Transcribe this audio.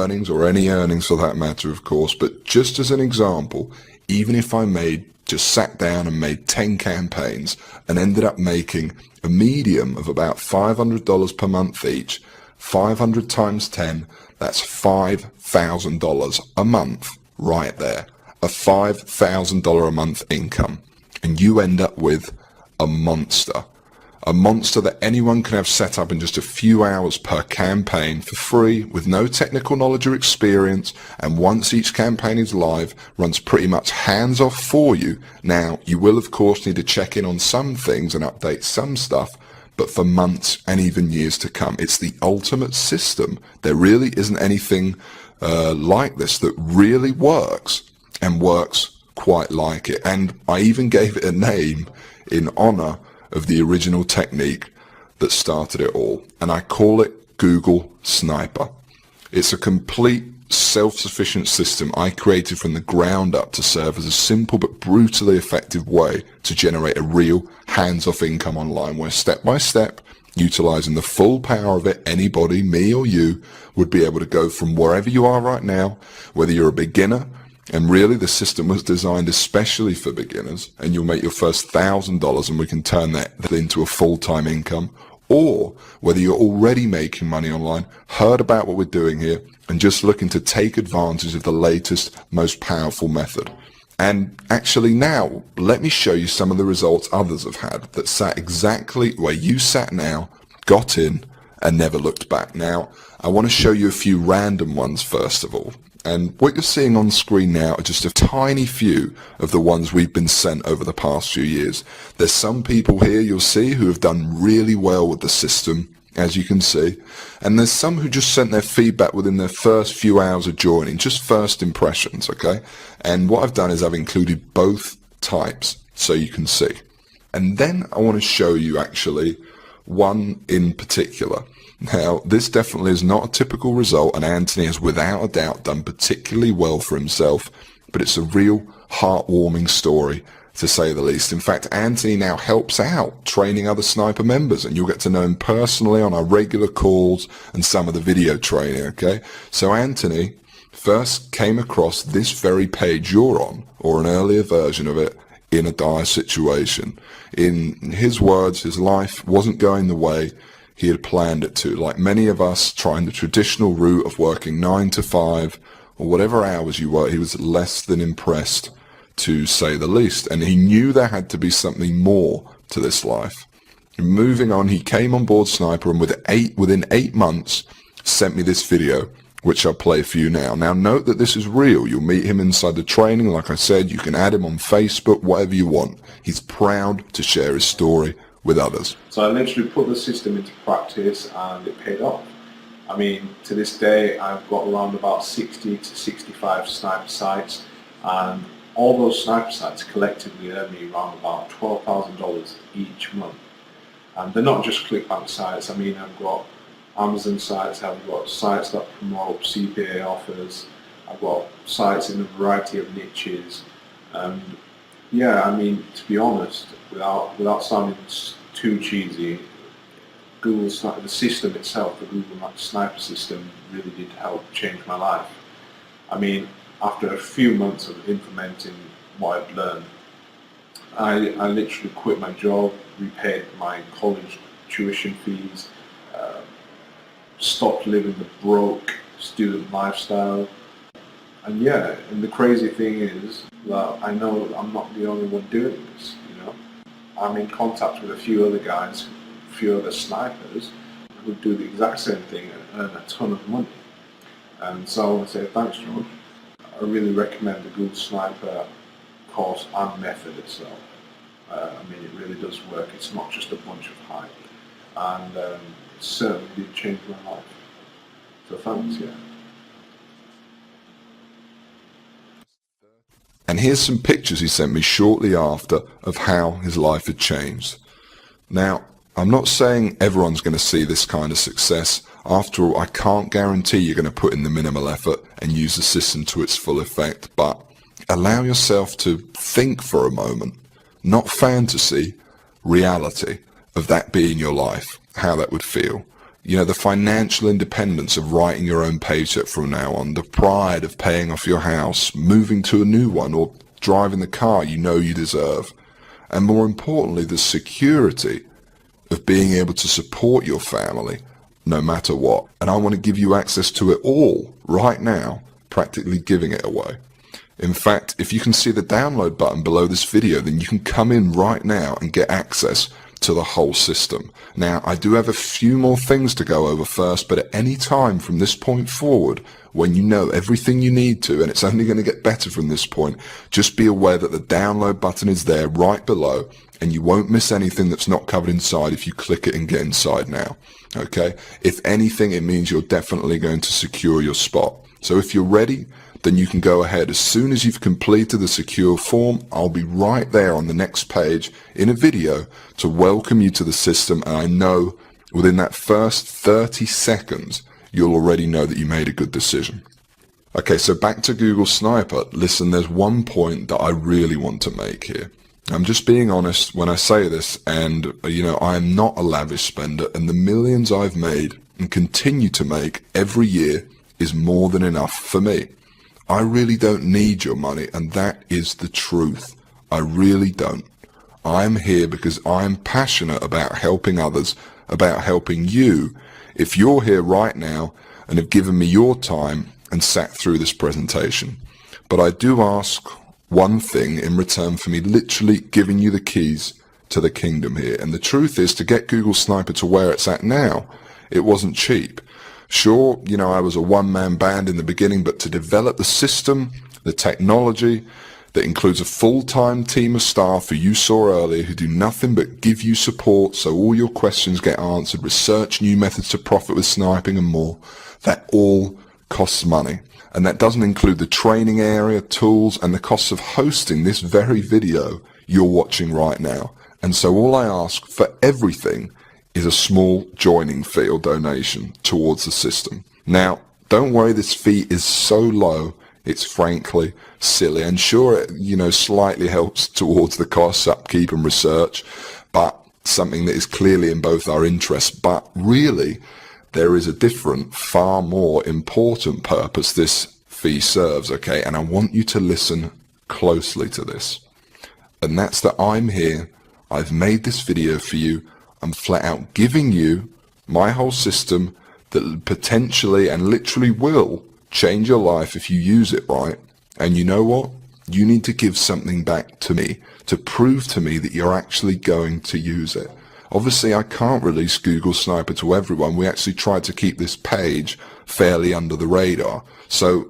earnings, or any earnings for that matter, of course, but just as an example, even if I just sat down and made 10 campaigns and ended up making a medium of about $500 per month each, 500 times 10, that's $5,000 a month right there. A $5,000 a month income. And you end up with a monster. A monster that anyone can have set up in just a few hours per campaign for free, with no technical knowledge or experience, and once each campaign is live, runs pretty much hands off for you. Now, you will of course need to check in on some things and update some stuff, but for months and even years to come. It's the ultimate system. There really isn't anything like this that really works, and works quite like it. And I even gave it a name in honor of the original technique that started it all, and I call it Google Sniper. It's a complete self-sufficient system I created from the ground up to serve as a simple but brutally effective way to generate a real hands-off income online, where step by step, utilizing the full power of it, anybody, me or you, would be able to go from wherever you are right now, whether you're a beginner, and really the system was designed especially for beginners, and you'll make your first $1,000 and we can turn that into a full-time income, or whether you're already making money online, heard about what we're doing here, and just looking to take advantage of the latest, most powerful method. And actually now, let me show you some of the results others have had that sat exactly where you sat now, got in, and never looked back. Now, I want to show you a few random ones first of all. And what you're seeing on screen now are just a tiny few of the ones we've been sent over the past few years. There's some people here you'll see who have done really well with the system, as you can see. And there's some who just sent their feedback within their first few hours of joining, just first impressions, okay? And what I've done is I've included both types so you can see. And then I want to show you actually one in particular. Now, this definitely is not a typical result, and Anthony has without a doubt done particularly well for himself, but it's a real heartwarming story, to say the least. In fact, Anthony now helps out training other sniper members, and you'll get to know him personally on our regular calls and some of the video training, okay? So Anthony first came across this very page you're on, or an earlier version of it, in a dire situation. In his words, his life wasn't going the way he had planned it to. Like many of us trying the traditional route of working 9 to 5 or whatever hours you work, he was less than impressed, to say the least. And he knew there had to be something more to this life. And moving on, he came on board Sniper, and within 8 months sent me this video, which I'll play for you now. Now note that this is real. You'll meet him inside the training. Like I said, you can add him on Facebook, whatever you want. He's proud to share his story with others. So I literally put the system into practice and it paid off. I mean, to this day I've got around about 60 to 65 sniper sites, and all those sniper sites collectively earn me around about $12,000 each month. And they're not just ClickBank sites. I mean, I've got Amazon sites, I've got sites that promote CPA offers, I've got sites in a variety of niches. And yeah, I mean, to be honest, without sounding too cheesy, Google Sniper, the system itself, the Google Sniper system, really did help change my life. I mean, after a few months of implementing what I'd learned, I literally quit my job, repaid my college tuition fees, stopped living the broke student lifestyle. And yeah, and the crazy thing is that I know I'm not the only one doing this, you know. I'm in contact with a few other guys, a few other snipers who do the exact same thing and earn a ton of money. And so I want to say thanks, George. I really recommend the Google Sniper course and method itself. I mean, it really does work. It's not just a bunch of hype. And it certainly did change my life. So thanks, yeah. And here's some pictures he sent me shortly after of how his life had changed. Now, I'm not saying everyone's going to see this kind of success. After all, I can't guarantee you're going to put in the minimal effort and use the system to its full effect, but allow yourself to think for a moment, not fantasy, reality of that being your life, how that would feel. You know, the financial independence of writing your own paycheck from now on, the pride of paying off your house, moving to a new one, or driving the car you know you deserve. And more importantly, the security of being able to support your family no matter what. And I want to give you access to it all right now, practically giving it away. In fact, if you can see the download button below this video, then you can come in right now and get access to the whole system. Now, I do have a few more things to go over first, but at any time from this point forward, when you know everything you need to, and it's only going to get better from this point, just be aware that the download button is there right below, and you won't miss anything that's not covered inside if you click it and get inside now. Okay? If anything, it means you're definitely going to secure your spot. So if you're ready, then you can go ahead. As soon as you've completed the secure form, I'll be right there on the next page in a video to welcome you to the system, and I know within that first 30 seconds, you'll already know that you made a good decision. Okay, so back to Google Sniper. Listen, there's one point that I really want to make here. I'm just being honest when I say this, and you know, I am not a lavish spender, and the millions I've made and continue to make every year is more than enough for me. I really don't need your money, and that is the truth. I really don't. I'm here because I'm passionate about helping others, about helping you. If you're here right now and have given me your time and sat through this presentation. But I do ask one thing in return for me literally giving you the keys to the kingdom here. And the truth is, to get Google Sniper to where it's at now, it wasn't cheap. Sure, you know, I was a one-man band in the beginning, but to develop the system, the technology, that includes a full-time team of staff who you saw earlier who do nothing but give you support so all your questions get answered, research new methods to profit with sniping and more, that all costs money. And that doesn't include the training area, tools, and the costs of hosting this very video you're watching right now. And so all I ask for everything is a small joining fee or donation towards the system. Now, don't worry, this fee is so low, it's frankly silly. And sure, it, you know, slightly helps towards the costs, upkeep and research, but something that is clearly in both our interests. But really, there is a different, far more important purpose this fee serves, okay? And I want you to listen closely to this. And that's that I'm here, I've made this video for you, I'm flat out giving you my whole system that potentially and literally will change your life if you use it right. And you know what? You need to give something back to me to prove to me that you're actually going to use it. Obviously, I can't release Google Sniper to everyone. We actually tried to keep this page fairly under the radar. So